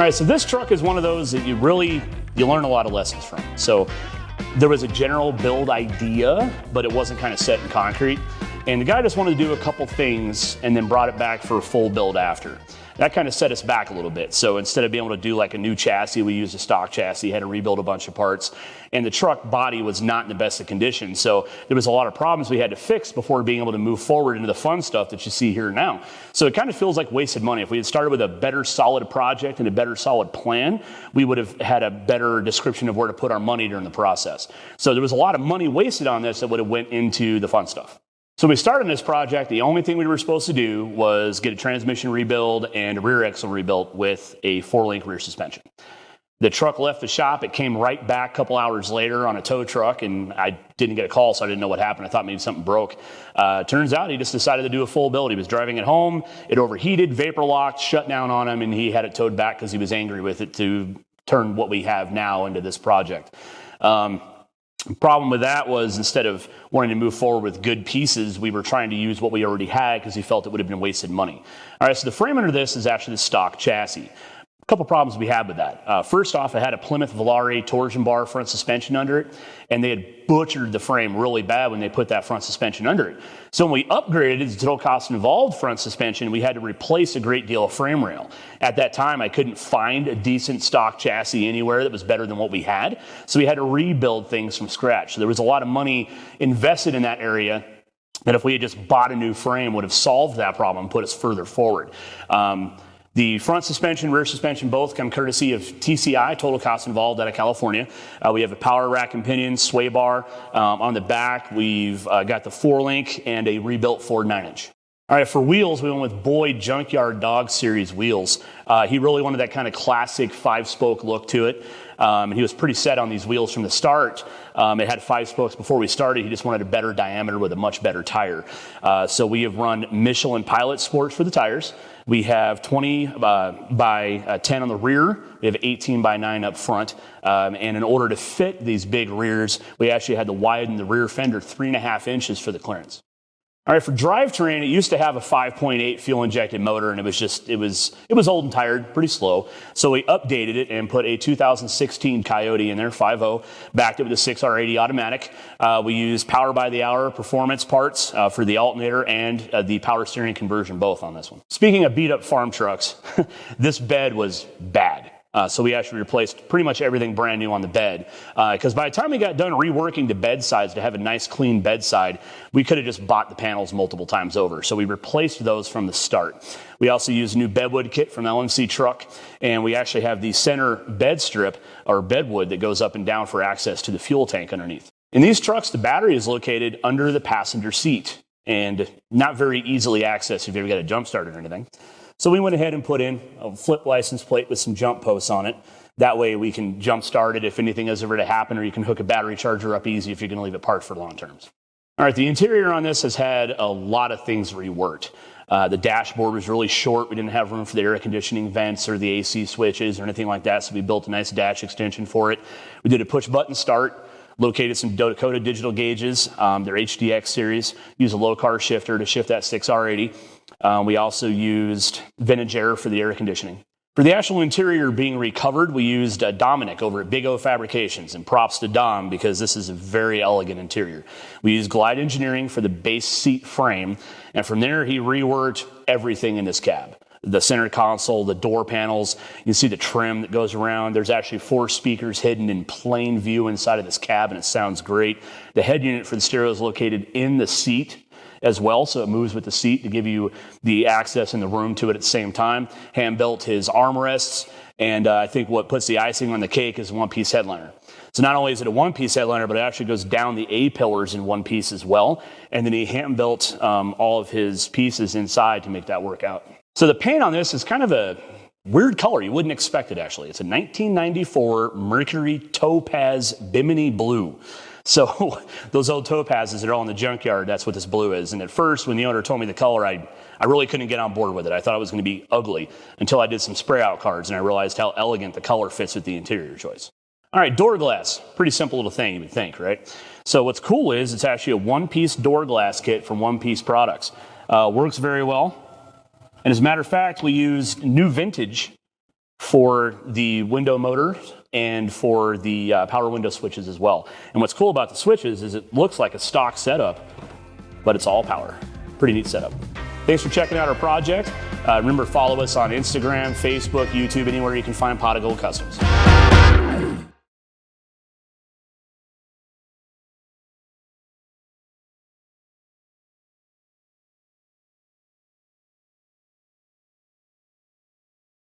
right, so this truck is one of those that you learn a lot of lessons from. So there was a general build idea, but it wasn't kind of set in concrete. And the guy just wanted to do a couple things and then brought it back for a full build after. That kind of set us back a little bit. So instead of being able to do like a new chassis, we used a stock chassis, had to rebuild a bunch of parts. And the truck body was not in the best of condition. So there was a lot of problems we had to fix before being able to move forward into the fun stuff that you see here now. So it kind of feels like wasted money. If we had started with a better solid project and a better solid plan, we would have had a better description of where to put our money during the process. So there was a lot of money wasted on this that would have went into the fun stuff. So we started this project. The only thing we were supposed to do was get a transmission rebuild and a rear axle rebuilt with a 4-link rear suspension. The truck left the shop. It came right back a couple hours later on a tow truck, and I didn't get a call, so I didn't know what happened. I thought maybe something broke. Turns out he just decided to do a full build. He was driving it home. It overheated, vapor locked, shut down on him, and he had it towed back because he was angry with it to turn what we have now into this project. The problem with that was instead of wanting to move forward with good pieces, we were trying to use what we already had because we felt it would have been wasted money. All right, so the frame under this is actually the stock chassis. A couple problems we had with that. First off, it had a Plymouth Volare torsion bar front suspension under it, and they had butchered the frame really bad when they put that front suspension under it. So when we upgraded the total cost involved front suspension, we had to replace a great deal of frame rail. At that time, I couldn't find a decent stock chassis anywhere that was better than what we had, so we had to rebuild things from scratch. So there was a lot of money invested in that area that if we had just bought a new frame would have solved that problem and put us further forward. The front suspension, rear suspension, both come courtesy of TCI, Total Cost Involved, out of California. We have a power rack and pinion, sway bar. On the back, we've got the 4-link and a rebuilt Ford 9-inch. All right, for wheels, we went with Boyd Junkyard Dog Series wheels. He really wanted that kind of classic 5-spoke look to it. He was pretty set on these wheels from the start. It had 5 spokes before we started. He just wanted a better diameter with a much better tire. So we have run Michelin Pilot Sports for the tires. We have 20 by 10 on the rear. We have 18 by 9 up front. And in order to fit these big rears, we actually had to widen the rear fender 3.5 inches for the clearance. All right, for drivetrain, it used to have a 5.8 fuel-injected motor, and it was old and tired, pretty slow. So we updated it and put a 2016 Coyote in there, 5.0, backed it with a 6R80 automatic. We used power-by-the-hour performance parts for the alternator and the power steering conversion, both on this one. Speaking of beat-up farm trucks, this bed was bad. So we actually replaced pretty much everything brand new on the bed. Because by the time we got done reworking the bed sides to have a nice clean bedside, we could have just bought the panels multiple times over. So we replaced those from the start. We also used a new bedwood kit from the LMC truck. And we actually have the center bed strip or bedwood that goes up and down for access to the fuel tank underneath. In these trucks, the battery is located under the passenger seat and not very easily accessed if you've ever got a jump start or anything. So we went ahead and put in a flip license plate with some jump posts on it. That way we can jump start it if anything is ever to happen, or you can hook a battery charger up easy if you're going to leave it parked for long terms. All right, the interior on this has had a lot of things reworked. The dashboard was really short. We didn't have room for the air conditioning vents or the AC switches or anything like that, so we built a nice dash extension for it. We did a push button start. Located some Dakota digital gauges, their HDX series. Use a low car shifter to shift that 6R80. We also used vintage air for the air conditioning. For the actual interior being recovered, we used Dominic over at Big O Fabrications, and props to Dom because this is a very elegant interior. We used Glide Engineering for the base seat frame, and from there he reworked everything in this cab. The center console, the door panels, you can see the trim that goes around. There's actually 4 speakers hidden in plain view inside of this cab, and it sounds great. The head unit for the stereo is located in the seat as well, so it moves with the seat to give you the access in the room to it at the same time. Hand built his armrests, and I think what puts the icing on the cake is a one-piece headliner. So not only is it a one-piece headliner, but it actually goes down the A-pillars in one piece as well, and then he hand built all of his pieces inside to make that work out. So the paint on this is kind of a weird color. You wouldn't expect it, actually. It's a 1994 Mercury Topaz Bimini Blue. So those old Topazes that are all in the junkyard, that's what this blue is. And at first, when the owner told me the color, I really couldn't get on board with it. I thought it was going to be ugly until I did some spray out cards, and I realized how elegant the color fits with the interior choice. All right, door glass. Pretty simple little thing, you would think, right? So what's cool is it's actually a one-piece door glass kit from One Piece Products. Works very well. And as a matter of fact, we used new vintage for the window motor and for the power window switches as well. And what's cool about the switches is it looks like a stock setup, but it's all power. Pretty neat setup. Thanks for checking out our project. Remember, follow us on Instagram, Facebook, YouTube, anywhere you can find Pot of Gold Customs.